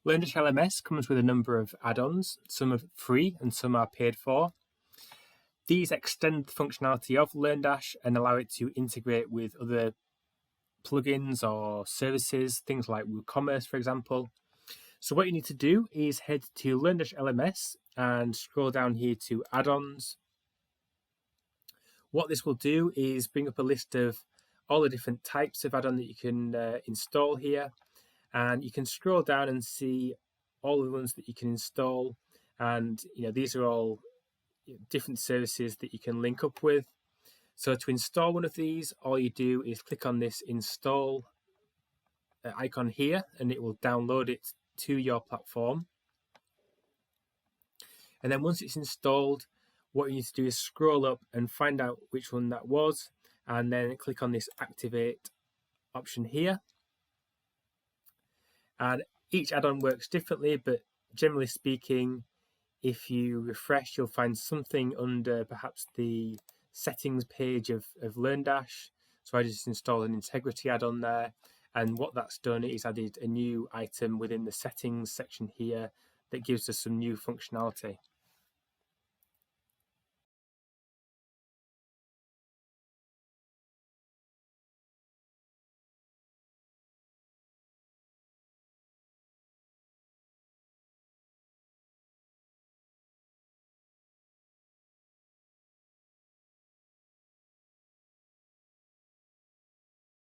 LearnDash LMS comes with a number of add-ons. Some are free and some are paid for. These extend the functionality of LearnDash and allow it to integrate with other plugins or services, things like WooCommerce, for example. So what you need to do is head to LearnDash LMS and scroll down here to add-ons. What this will do is bring up a list of all the different types of add-on that you can install here. And you can scroll down and see all the ones that you can install. And these are all different services that you can link up with. So to install one of these, all you do is click on this install icon here, and it will download it to your platform. And then once it's installed, what you need to do is scroll up and find out which one that was, and then click on this activate option here. And each add-on works differently, but generally speaking, if you refresh, you'll find something under perhaps the settings page of LearnDash. So I just installed an integrity add-on there, and what that's done is added a new item within the settings section here that gives us some new functionality.